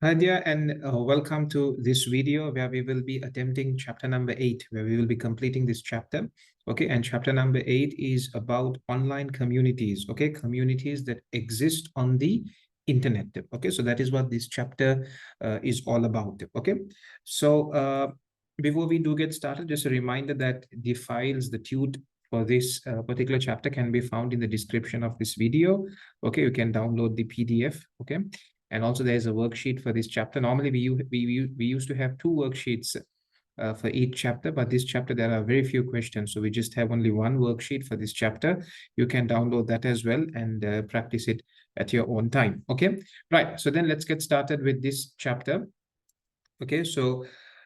Hi there, and welcome to this video where we will be attempting chapter number 8, where we will be completing this chapter. Okay, and chapter number 8 is about online communities. Okay, communities that exist on the internet. Okay, so that is what this chapter is all about. Okay, so before we do get started, just a reminder that the files, the tut for this particular chapter can be found in the description of this video. Okay, you can download the PDF. Okay. And also there's a worksheet for this chapter. Normally we used to have two worksheets for each chapter, but this chapter there are very few questions. So we just have only one worksheet for this chapter. You can download that as well and practice it at your own time. Okay, right. So then let's get started with this chapter. Okay, so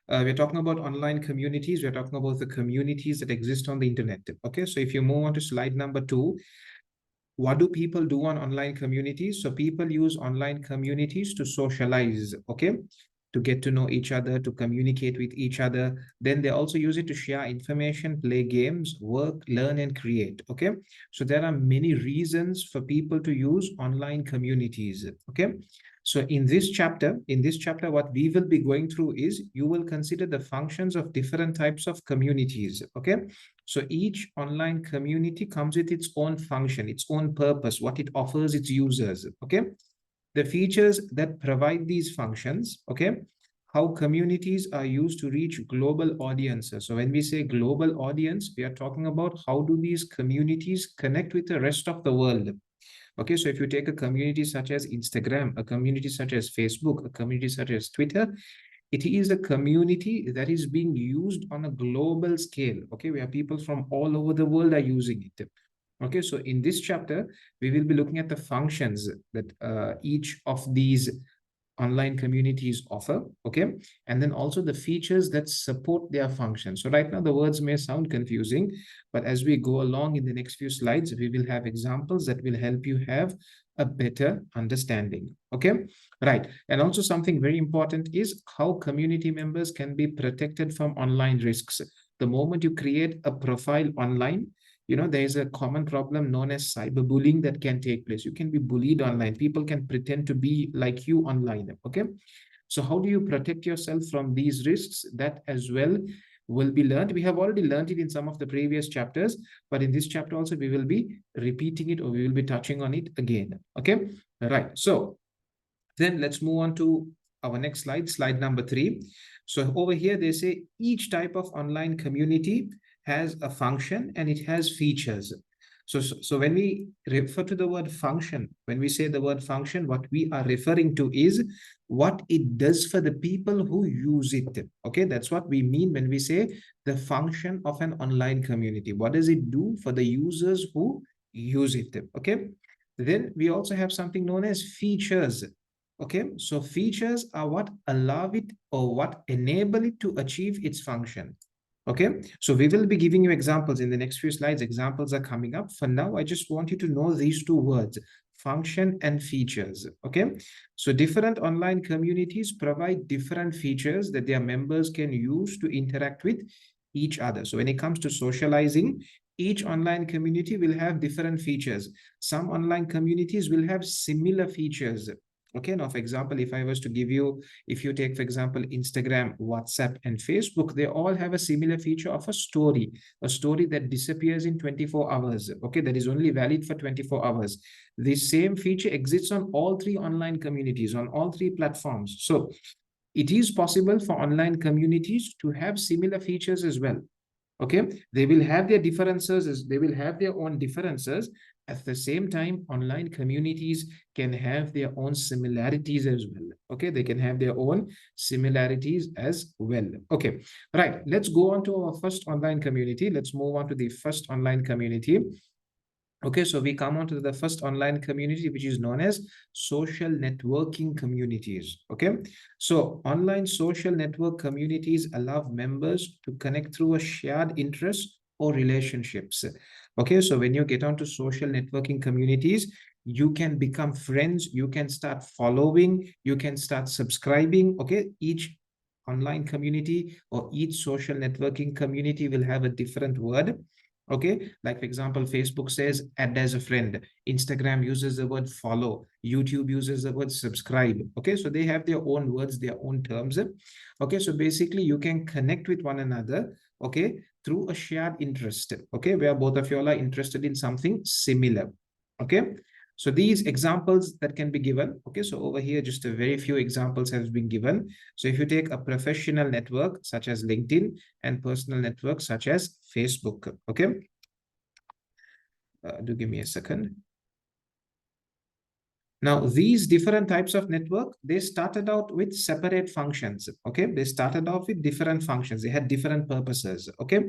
we're talking about online communities. We're talking about the communities that exist on the internet. Okay, so if you move on to slide number 2, what do people do on online communities? So people use online communities to socialize, okay, to get to know each other, to communicate with each other. Then they also use it to share information, play games, work, learn, and create. Okay, so there are many reasons for people to use online communities. Okay, so in this chapter, what we will be going through is you will consider the functions of different types of communities. Okay, so each online community comes with its own function, its own purpose, what it offers its users. Okay, the features that provide these functions. Okay, how communities are used to reach global audiences. So when we say global audience, we are talking about how do these communities connect with the rest of the world. Okay, so if you take a community such as Instagram, a community such as Facebook, a community such as Twitter, it is a community that is being used on a global scale. Okay, where people from all over the world are using it. Okay, so in this chapter, we will be looking at the functions that each of these online communities offer. Okay, and then also the features that support their function. So right now the words may sound confusing, but as we go along in the next few slides, we will have examples that will help you have a better understanding. Okay, right. And also something very important is how community members can be protected from online risks. The moment you create a profile online, there is a common problem known as cyberbullying that can take place. You can be bullied online. People can pretend to be like you online. Okay, so how do you protect yourself from these risks? That as well will be learned. We have already learned it in some of the previous chapters, but in this chapter also we will be repeating it, or we will be touching on it again. Okay, right. So then let's move on to our next slide, slide number 3. So over here, they say each type of online community has a function and it has features. So when we refer to the word function, when we say the word function, what we are referring to is what it does for the people who use it. Okay, that's what we mean when we say the function of an online community. What does it do for the users who use it? Okay, then we also have something known as features. Okay, so features are what allow it or what enable it to achieve its function. Okay, so we will be giving you examples in the next few slides. Examples are coming up. For now, I just want you to know these two words, function and features. Okay, so different online communities provide different features that their members can use to interact with each other. So when it comes to socializing, each online community will have different features. Some online communities will have similar features. Okay, now, for example, if I was to give you, if you take, for example, Instagram, WhatsApp, and Facebook, they all have a similar feature of a story that disappears in 24 hours. Okay, that is only valid for 24 hours. The same feature exists on all three online communities, on all three platforms. So it is possible for online communities to have similar features as well. Okay, they will have their differences, they will have their own differences. At the same time, online communities can have their own similarities as well. Okay, they can have their own similarities as well. Okay, right, let's go on to our first online community. Let's move on to the first online community. Okay, so we come on to the first online community, which is known as social networking communities. Okay, so online social network communities allow members to connect through a shared interest or relationships. Okay, so when you get onto social networking communities, you can become friends, you can start following, you can start subscribing. Okay, each online community or each social networking community will have a different word. Okay, like for example, Facebook says add as a friend, Instagram uses the word follow, YouTube uses the word subscribe. Okay, so they have their own words, their own terms. Okay, so basically you can connect with one another, okay, through a shared interest, okay, where both of you all are interested in something similar. Okay, so these examples that can be given, okay, so over here just a very few examples has been given. So if you take a professional network such as LinkedIn and personal networks such as Facebook. Okay, do give me a second. Now, these different types of network, they started out with separate functions. Okay, they started off with different functions. They had different purposes. Okay,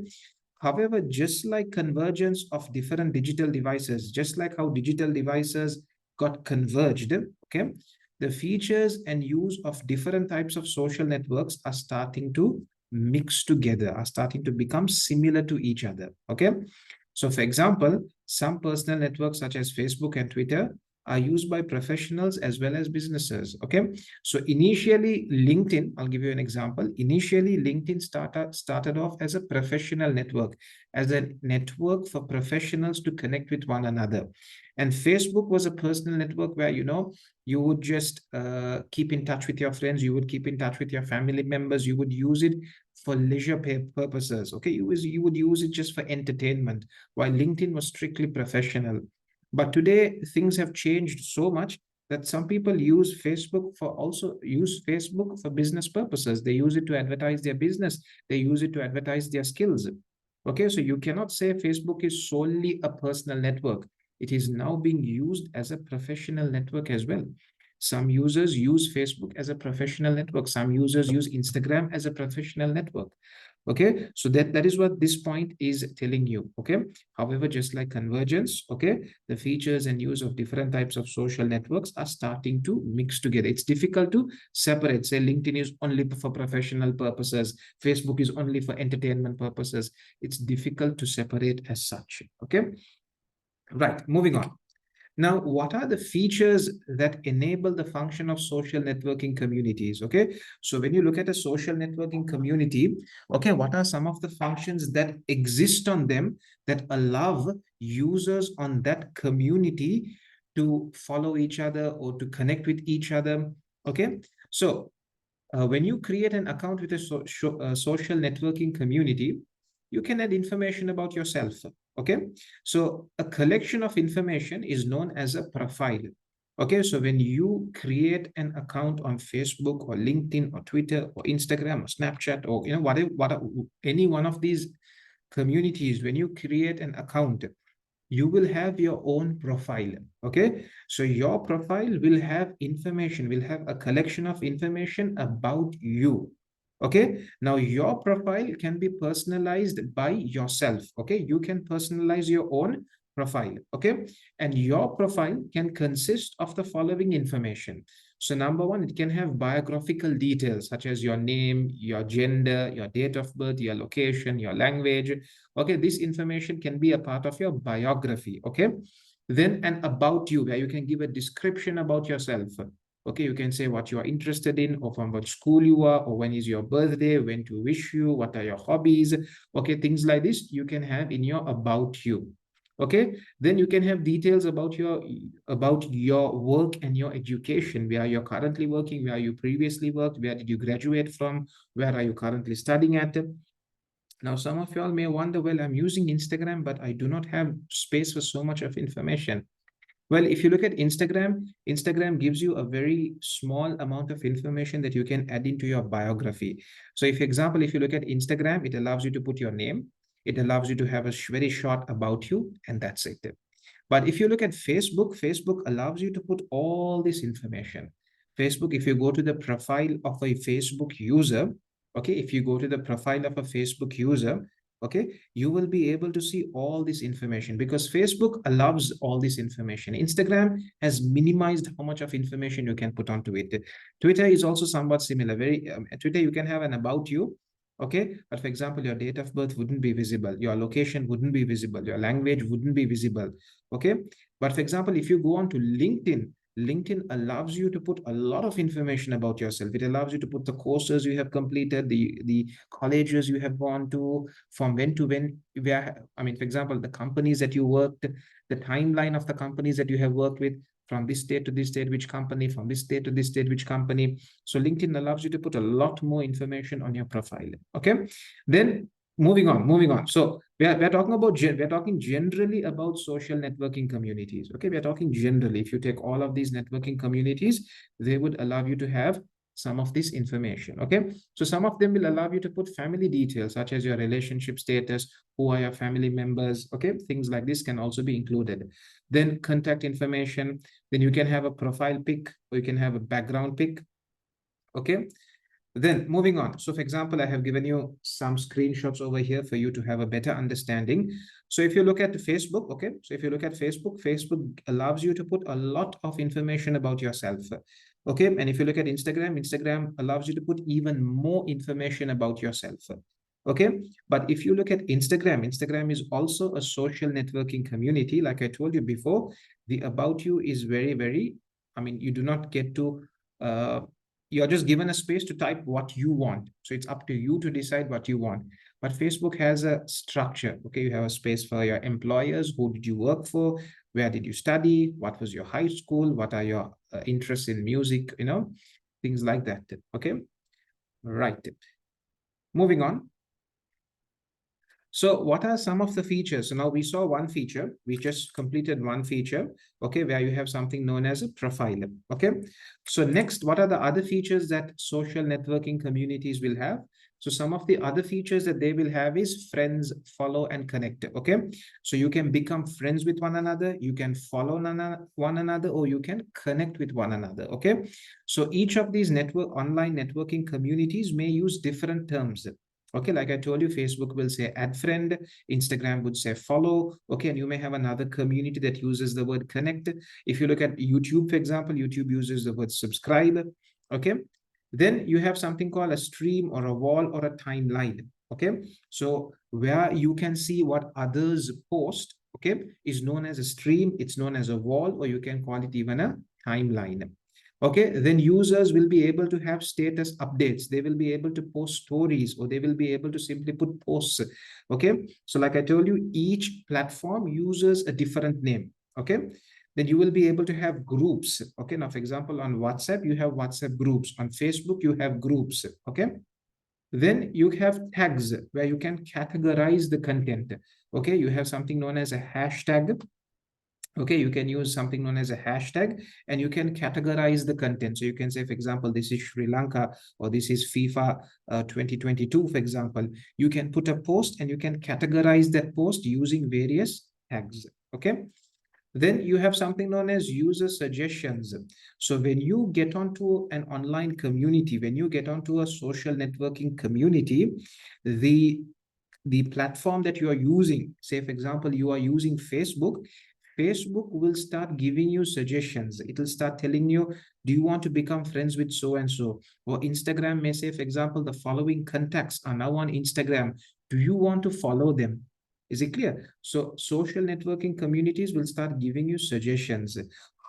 however, just like convergence of different digital devices, just like how digital devices got converged, okay, the features and use of different types of social networks are starting to mix together, are starting to become similar to each other. Okay, so for example, some personal networks such as Facebook and Twitter are used by professionals as well as businesses. Okay, so initially LinkedIn, I'll give you an example. Initially LinkedIn started off as a professional network, as a network for professionals to connect with one another. And Facebook was a personal network where, you would just keep in touch with your friends, you would keep in touch with your family members, you would use it for leisure purposes. Okay, you would use it just for entertainment, while LinkedIn was strictly professional. But today things have changed so much that some people use Facebook for business purposes. They use it to advertise their business. They use it to advertise their skills. Okay, so you cannot say Facebook is solely a personal network. It is now being used as a professional network as well. Some users use Facebook as a professional network. Some users use Instagram as a professional network. Okay, so that is what this point is telling you. Okay, however, just like convergence, okay, the features and use of different types of social networks are starting to mix together. It's difficult to separate. Say LinkedIn is only for professional purposes, Facebook is only for entertainment purposes. It's difficult to separate as such. Okay, right, moving on. Now, what are the features that enable the function of social networking communities? Okay, so when you look at a social networking community, okay, what are some of the functions that exist on them that allow users on that community to follow each other or to connect with each other? Okay, so when you create an account with a social networking community, you can add information about yourself. Okay, so a collection of information is known as a profile. Okay, so when you create an account on Facebook or LinkedIn or Twitter or Instagram or Snapchat or whatever, any one of these communities, when you create an account, you will have your own profile. Okay, so your profile will have information, will have a collection of information about you. Okay, now your profile can be personalized by yourself. Okay, you can personalize your own profile. Okay, and your profile can consist of the following information. So number one, it can have biographical details such as your name, your gender, your date of birth, your location, your language. Okay, this information can be a part of your biography. Okay, then an about you, where you can give a description about yourself. Okay, you can say what you are interested in, or from what school you are, or when is your birthday, when to wish you, what are your hobbies. Okay, things like this you can have in your about you. Okay, then you can have details about your work and your education, where you're currently working, where you previously worked, where did you graduate from, where are you currently studying at. Now, some of y'all may wonder, well, I'm using Instagram, but I do not have space for so much of information. Well, if you look at Instagram, Instagram gives you a very small amount of information that you can add into your biography. So if, for example, if you look at Instagram, it allows you to put your name. It allows you to have a very short about you, and that's it. But if you look at Facebook, Facebook allows you to put all this information. Facebook, if you go to the profile of a Facebook user, okay, if you go to the profile of a Facebook user, okay, you will be able to see all this information because Facebook allows all this information. Instagram has minimized how much of information you can put onto it. Twitter is also somewhat similar. Twitter, you can have an about you, okay, but for example, your date of birth wouldn't be visible, your location wouldn't be visible, your language wouldn't be visible. Okay, but for example, if you go on to LinkedIn, LinkedIn allows you to put a lot of information about yourself. It allows you to put the courses you have completed, the colleges you have gone to, from when to when, where, I mean, for example, the companies that you worked, the timeline of the companies that you have worked with, from this state to this state, which company, from this state to this state, which company. So LinkedIn allows you to put a lot more information on your profile. Okay. Then moving on. So we're talking about, we're talking generally about social networking communities. Okay. We're talking generally. If you take all of these networking communities, they would allow you to have some of this information. Okay. So some of them will allow you to put family details, such as your relationship status, who are your family members. Okay. Things like this can also be included. Then contact information. Then you can have a profile pic, or you can have a background pic. Okay. Then moving on. So for example, I have given you some screenshots over here for you to have a better understanding. So if you look at Facebook, okay. So if you look at Facebook, Facebook allows you to put a lot of information about yourself. Okay. And if you look at Instagram, Instagram allows you to put even more information about yourself. Okay. But if you look at Instagram, Instagram is also a social networking community. Like I told you before, the about you is very, very, I mean, you do not get to, you're just given a space to type what you want. So it's up to you to decide what you want. But Facebook has a structure. Okay. You have a space for your employers. Who did you work for? Where did you study? What was your high school? What are your interests in music? You know, things like that. Okay. Right. Moving on. So what are some of the features? So now we saw one feature. We just completed one feature, okay, where you have something known as a profile, okay? So next, what are the other features that social networking communities will have? So some of the other features that they will have is friends, follow, and connect, okay? So you can become friends with one another, you can follow one another, or you can connect with one another, okay? So each of these online networking communities may use different terms. Okay, like I told you, Facebook will say add friend, Instagram would say follow. Okay, and you may have another community that uses the word connect. If you look at YouTube, for example, YouTube uses the word subscribe. Okay, then you have something called a stream or a wall or a timeline. Okay, so where you can see what others post, okay, is known as a stream, it's known as a wall, or you can call it even a timeline. Okay, then users will be able to have status updates. They will be able to post stories, or they will be able to simply put posts. Okay, so like I told you, each platform uses a different name. Okay, then you will be able to have groups. Okay, now for example, on WhatsApp, you have WhatsApp groups. On Facebook, you have groups. Okay, then you have tags where you can categorize the content. Okay, you have something known as a hashtag. Okay, you can use something known as a hashtag, and you can categorize the content. So you can say, for example, this is Sri Lanka, or this is FIFA 2022, for example. You can put a post and you can categorize that post using various tags. Okay. Then you have something known as user suggestions. So when you get onto an online community, when you get onto a social networking community, the platform that you are using, say for example, you are using Facebook, Facebook will start giving you suggestions. It will start telling you, do you want to become friends with so and so? Or Instagram may say, for example, the following contacts are now on Instagram. Do you want to follow them? Is it clear? So social networking communities will start giving you suggestions.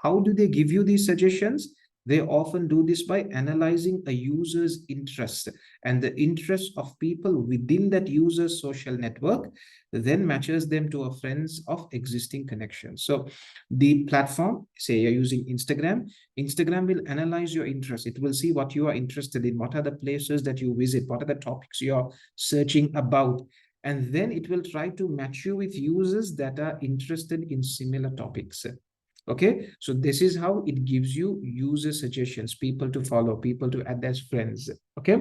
How do they give you these suggestions? They often do this by analyzing a user's interest, and the interest of people within that user's social network then matches them to a friends of existing connections. So the platform, say you're using Instagram, Instagram will analyze your interest. It will see what you are interested in, what are the places that you visit, what are the topics you're searching about. And then it will try to match you with users that are interested in similar topics. Okay, so this is how it gives you user suggestions, people to follow, people to add as friends. Okay,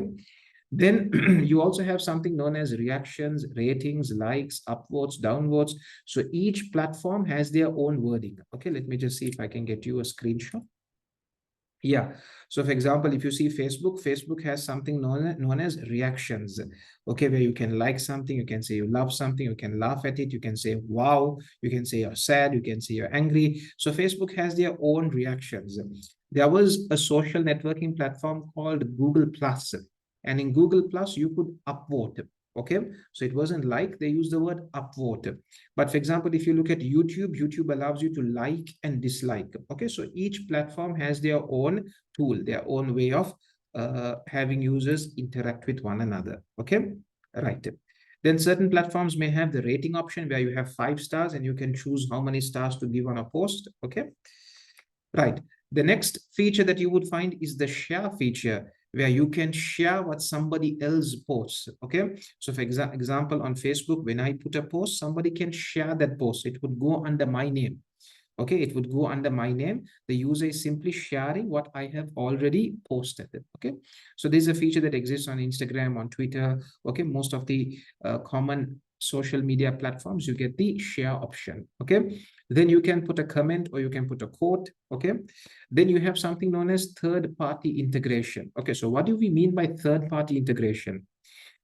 then you also have something known as reactions, ratings, likes, upvotes, downvotes. So each platform has their own wording. Okay, let me just see if I can get you a screenshot. Yeah. So for example, if you see Facebook, Facebook has something known as reactions. Okay, where you can like something, you can say you love something, you can laugh at it, you can say wow, you can say you're sad, you can say you're angry. So Facebook has their own reactions. There was a social networking platform called Google Plus, and in Google Plus, you could upvote. Okay, so it wasn't like, they use the word upvote. But for example, if you look at YouTube allows you to like and dislike. Okay, so each platform has their own tool, their own way of having users interact with one another. Okay, right. Then certain platforms may have the rating option where you have 5 stars and you can choose how many stars to give on a post. Okay, right. The next feature that you would find is the share feature, where you can share what somebody else posts. Okay, so for example, on Facebook, when I put a post, somebody can share that post. It would go under my name. Okay, it would go under my name. The user is simply sharing what I have already posted. Okay, so this is a feature that exists on Instagram, on Twitter. Okay, most of the common social media platforms, you get the share option. Okay, then you can put a comment or you can put a quote. Okay, then you have something known as third-party integration. Okay, so what do we mean by third-party integration?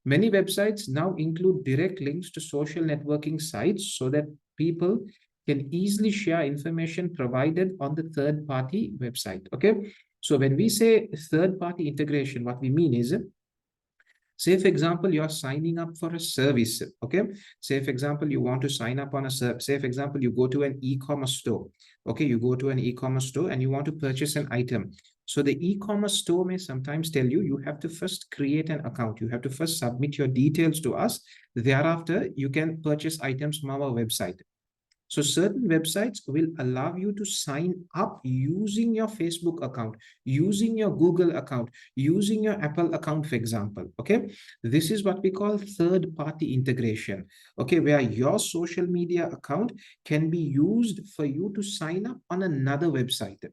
Many websites now include direct links to social networking sites so that people can easily share information provided on the third-party website. Okay, so when we say third-party integration, what we mean is, say for example, you're signing up for a service. Okay, say for example, you want to sign up on a service. Say for example, you go to an e-commerce store. Okay, you go to an e-commerce store and you want to purchase an item. So the e-commerce store may sometimes tell you, you have to first create an account. You have to first submit your details to us. Thereafter, you can purchase items from our website. So certain websites will allow you to sign up using your Facebook account, using your Google account, using your Apple account, for example. Okay, this is what we call third-party integration. Okay, where your social media account can be used for you to sign up on another website.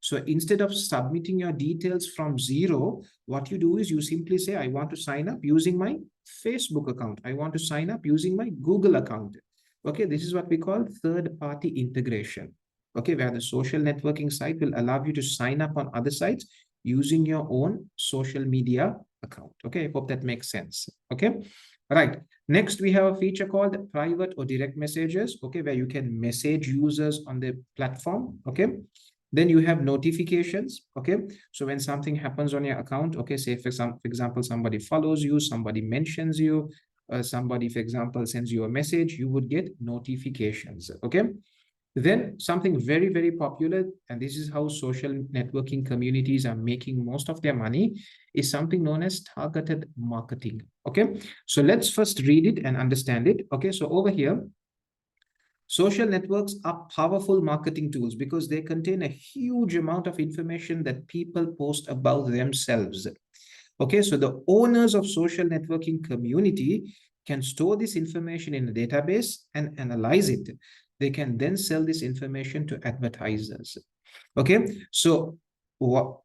So instead of submitting your details from zero, what you do is you simply say, I want to sign up using my Facebook account. I want to sign up using my Google account. Okay, this is what we call third-party integration. Okay, where the social networking site will allow you to sign up on other sites using your own social media account. Okay, I hope that makes sense. Okay, right. Next, we have a feature called private or direct messages. Okay, where you can message users on the platform. Okay, then you have notifications. Okay, so when something happens on your account, okay, say for example, somebody follows you, somebody mentions you, somebody, for example, sends you a message, you would get notifications. Okay, then something very, very popular, and this is how social networking communities are making most of their money, is something known as targeted marketing. Okay, so let's first read it and understand it. Okay, so over here, social networks are powerful marketing tools because they contain a huge amount of information that people post about themselves. Okay, so the owners of social networking community can store this information in a database and analyze it. They can then sell this information to advertisers. Okay, so what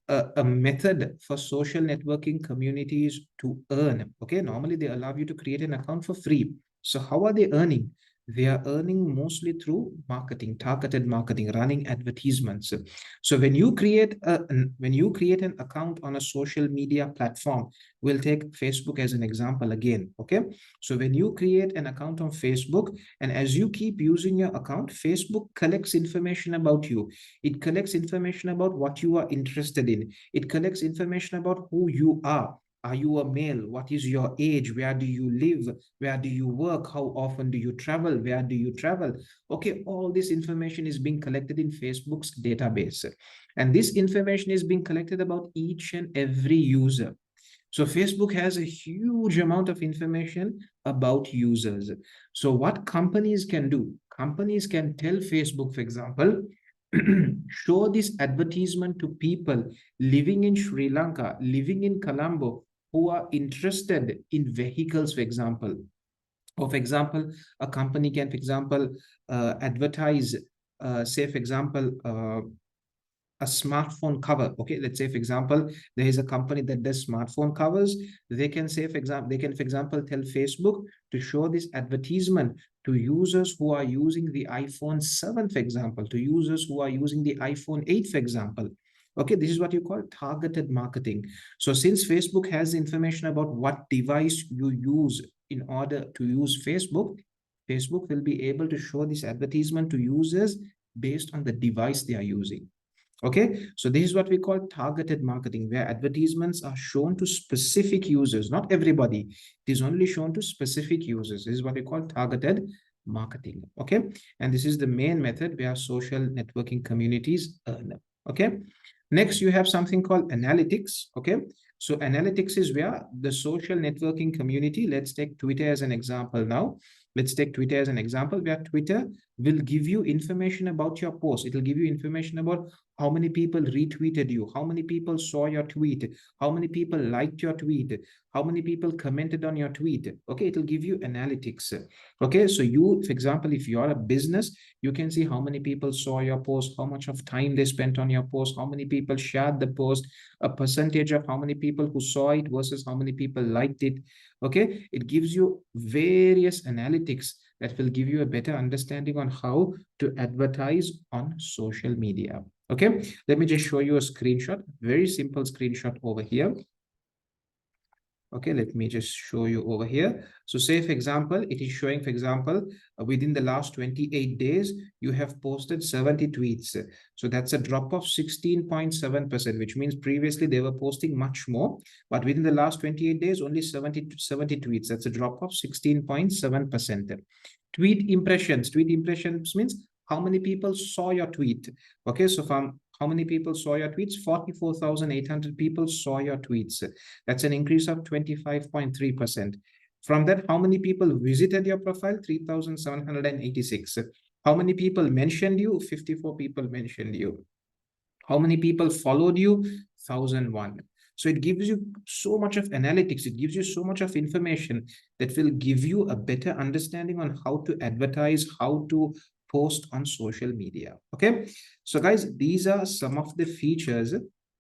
a method for social networking communities to earn. Okay, normally they allow you to create an account for free. So how are they earning? They are earning mostly through marketing, targeted marketing, running advertisements. So when you create an account on a social media platform, we'll take Facebook as an example again. Okay, so when you create an account on Facebook, and as you keep using your account, Facebook collects information about you. It collects information about what you are interested in. It collects information about who you are. Are you a male? What is your age? Where do you live? Where do you work? How often do you travel? Where do you travel? Okay, all this information is being collected in Facebook's database. And this information is being collected about each and every user. So Facebook has a huge amount of information about users. So what companies can do? Companies can tell Facebook, for example, show this advertisement to people living in Sri Lanka, living in Colombo, who are interested in vehicles, for example. Or for example, a company can, for example, advertise, say, for example, a smartphone cover. Okay, let's say for example, there is a company that does smartphone covers. They can say, for example, they can, for example, tell Facebook to show this advertisement to users who are using the iPhone 7, for example, to users who are using the iPhone 8, for example. Okay, this is what you call targeted marketing. So since Facebook has information about what device you use in order to use Facebook, Facebook will be able to show this advertisement to users based on the device they are using. Okay, so this is what we call targeted marketing, where advertisements are shown to specific users, not everybody. It is only shown to specific users. This is what we call targeted marketing. Okay, and this is the main method where social networking communities earn. Okay, next you have something called analytics. Okay, so analytics is where the social networking community, let's take Twitter as an example now. Let's take Twitter as an example, where Twitter will give you information about your post. It will give you information about how many people retweeted you, how many people saw your tweet, how many people liked your tweet, how many people commented on your tweet. Okay, it will give you analytics. Okay, so you, for example, if you are a business, you can see how many people saw your post, how much of time they spent on your post, how many people shared the post, a percentage of how many people who saw it versus how many people liked it. Okay, it gives you various analytics that will give you a better understanding on how to advertise on social media. Okay, let me just show you a screenshot, very simple screenshot over here. Okay, let me just show you over here. So say, for example, it is showing, for example, within the last 28 days, you have posted 70 tweets. So that's a drop of 16.7%, which means previously they were posting much more. But within the last 28 days, only 70 tweets. That's a drop of 16.7%. Tweet impressions means how many people saw your tweet. Okay, so from how many people saw your tweets? 44,800 people saw your tweets. That's an increase of 25.3%. From that, how many people visited your profile? 3,786. How many people mentioned you? 54 people mentioned you. How many people followed you? 1,001. So it gives you so much of analytics. It gives you so much of information that will give you a better understanding on how to advertise, how to post on social media. Okay, so guys, these are some of the features.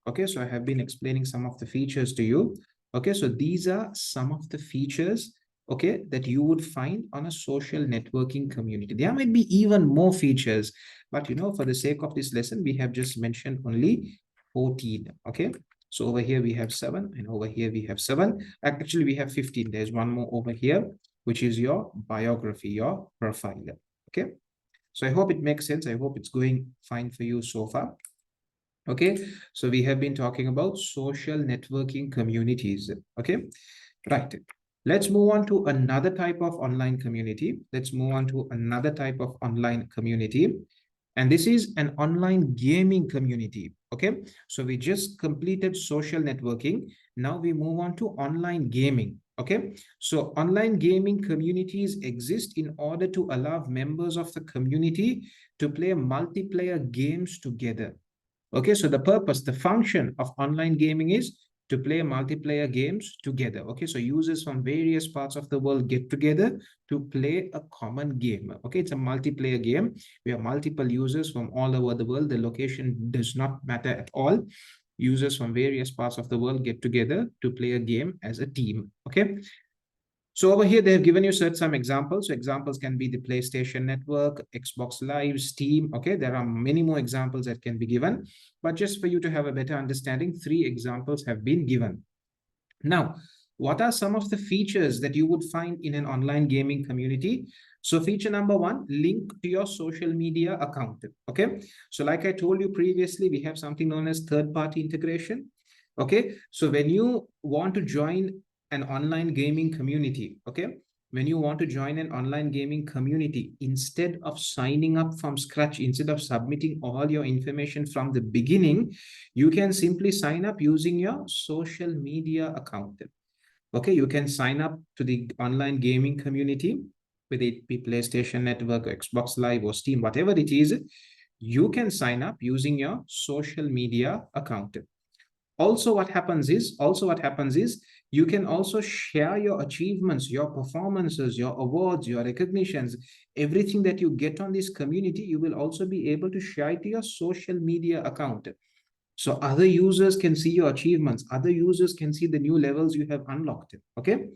Okay, so I have been explaining some of the features to you. Okay, so these are some of the features, okay, that you would find on a social networking community. There might be even more features, but for the sake of this lesson, we have just mentioned only 14. Okay, so over here we have 7, and over here we have 7. Actually, we have 15. There's one more over here, which is your biography, your profile. Okay, so I hope it makes sense. I hope it's going fine for you so far. Okay, so we have been talking about social networking communities. Okay, right. Let's move on to another type of online community. Let's move on to another type of online community. And this is an online gaming community. Okay, so we just completed social networking. Now we move on to online gaming. Okay, so online gaming communities exist in order to allow members of the community to play multiplayer games together. Okay, so the purpose, the function of online gaming is to play multiplayer games together. Okay, so users from various parts of the world get together to play a common game. Okay, it's a multiplayer game. We have multiple users from all over the world. The location does not matter at all. Users from various parts of the world get together to play a game as a team. Okay, so over here, they have given you some examples. So examples can be the PlayStation Network, Xbox Live, Steam. Okay, there are many more examples that can be given. But just for you to have a better understanding, 3 examples have been given. Now, what are some of the features that you would find in an online gaming community? So feature number 1, link to your social media account. Okay, so like I told you previously, we have something known as third-party integration. Okay, so when you want to join an online gaming community, okay, when you want to join an online gaming community, instead of signing up from scratch, instead of submitting all your information from the beginning, you can simply sign up using your social media account. Okay, you can sign up to the online gaming community, whether it be PlayStation Network, Xbox Live, or Steam, whatever it is, you can sign up using your social media account. Also what happens is you can also share your achievements, your performances, your awards, your recognitions, everything that you get on this community. You will also be able to share it to your social media account, so other users can see your achievements, other users can see the new levels you have unlocked. Okay,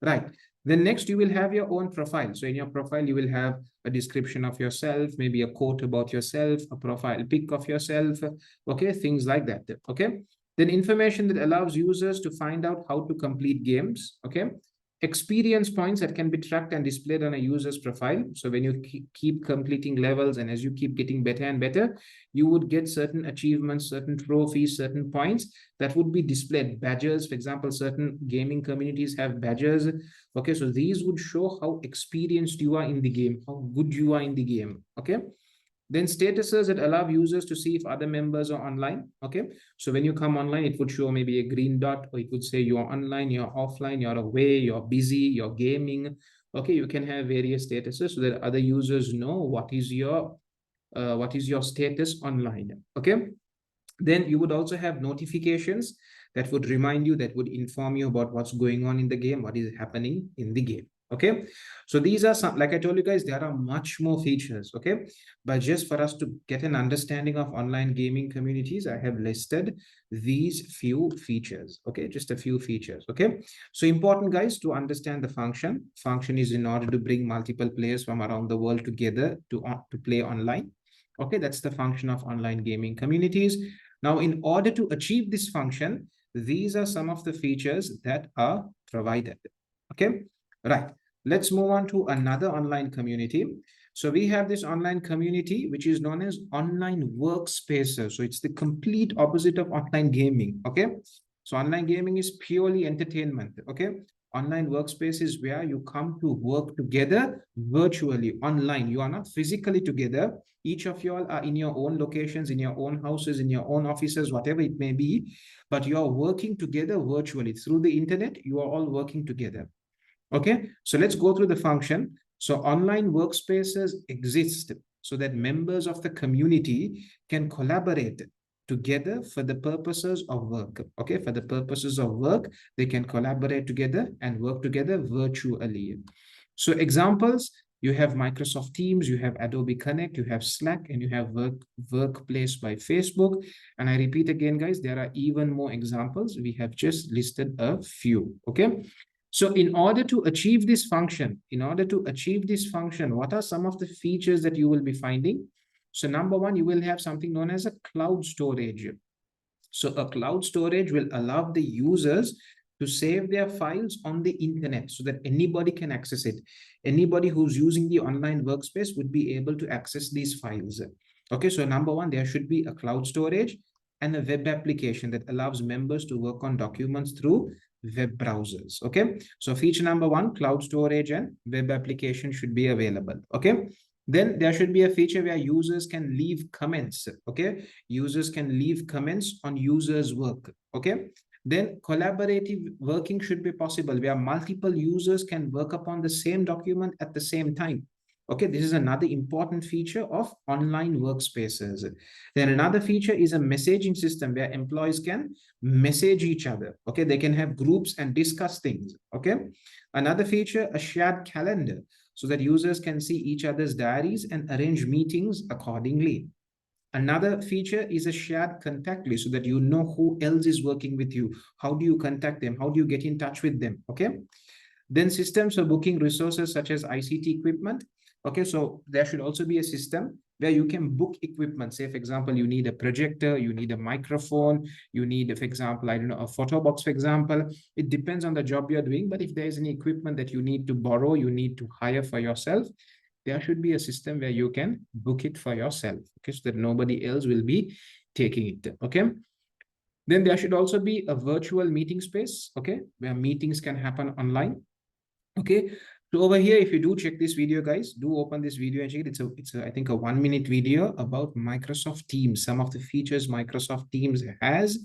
right. Then next, you will have your own profile. So in your profile, you will have a description of yourself, maybe a quote about yourself, a profile pic of yourself. Okay, things like that. Okay, then information that allows users to find out how to complete games. Okay, Experience points that can be tracked and displayed on a user's profile. So when you keep completing levels and as you keep getting better and better, you would get certain achievements, certain trophies, certain points that would be displayed. Badges, for example, certain gaming communities have badges. Okay, so these would show how experienced you are in the game, how good you are in the game. Okay. Then statuses that allow users to see if other members are online. Okay. So when you come online, it would show maybe a green dot, or it would say you're online, you're offline, you're away, you're busy, you're gaming. Okay. You can have various statuses so that other users know what is your status online. Okay. Then you would also have notifications that would remind you, that would inform you about what's going on in the game, what is happening in the game. Okay, so these are some, like I told you guys, there are much more features. Okay, but just for us to get an understanding of online gaming communities, I have listed these few features. Okay, just a few features. Okay, so important, guys, to understand the function is in order to bring multiple players from around the world together to play online. Okay, that's the function of online gaming communities. Now, in order to achieve this function, these are some of the features that are provided. Okay, right. Let's move on to another online community. So we have this online community, which is known as online workspaces. So it's the complete opposite of online gaming. Okay, so online gaming is purely entertainment. Okay, online workspace is where you come to work together virtually online. You are not physically together. Each of you all are in your own locations, in your own houses, in your own offices, whatever it may be, but you are working together virtually through the internet. You are all working together. Okay, so let's go through the function. So online workspaces exist so that members of the community can collaborate together for the purposes of work. Okay, for the purposes of work, they can collaborate together and work together virtually. So examples, you have Microsoft Teams, you have Adobe Connect, you have Slack, and you have Workplace by Facebook. And I repeat again, guys, there are even more examples. We have just listed a few. Okay. So in order to achieve this function, what are some of the features that you will be finding? So number one, you will have something known as a cloud storage. So a cloud storage will allow the users to save their files on the internet so that anybody can access it. Anybody who's using the online workspace would be able to access these files. Okay, so number one, there should be a cloud storage and a web application that allows members to work on documents through web browsers. Okay, so feature number one, cloud storage and web application should be available. Okay, then there should be a feature where users can leave comments. Okay, users can leave comments on users' work. Okay, then collaborative working should be possible where multiple users can work upon the same document at the same time. Okay, this is another important feature of online workspaces. Then another feature is a messaging system where employees can message each other. Okay, they can have groups and discuss things. Okay, another feature, a shared calendar, so that users can see each other's diaries and arrange meetings accordingly. Another feature is a shared contact list so that you know who else is working with you. How do you contact them? How do you get in touch with them? Okay. Then systems for booking resources such as ICT equipment. Okay, so there should also be a system where you can book equipment. Say, for example, you need a projector, you need a microphone, you need, for example, I don't know, a photo box, for example. It depends on the job you're doing, but if there's any equipment that you need to borrow, you need to hire for yourself, there should be a system where you can book it for yourself, okay, so that nobody else will be taking it. Okay, then there should also be a virtual meeting space, okay, where meetings can happen online. Okay, so over here, if you do check this video, guys, do open this video and check it. It's a I think a 1-minute video about Microsoft Teams, some of the features Microsoft Teams has,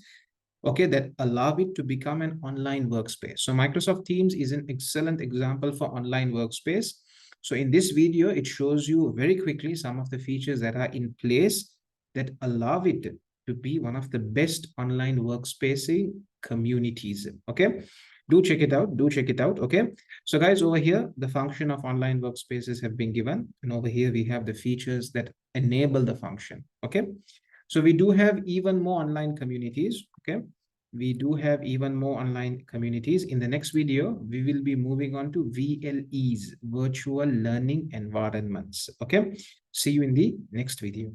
okay, that allow it to become an online workspace. So Microsoft Teams is an excellent example for online workspace. So in this video, it shows you very quickly some of the features that are in place that allow it to be one of the best online workspace communities. Okay, do check it out. Do check it out. Okay, so guys, over here, the function of online workspaces have been given. And over here, we have the features that enable the function. Okay, so we do have even more online communities. Okay, we do have even more online communities. In the next video, we will be moving on to VLEs, virtual learning environments. Okay, see you in the next video.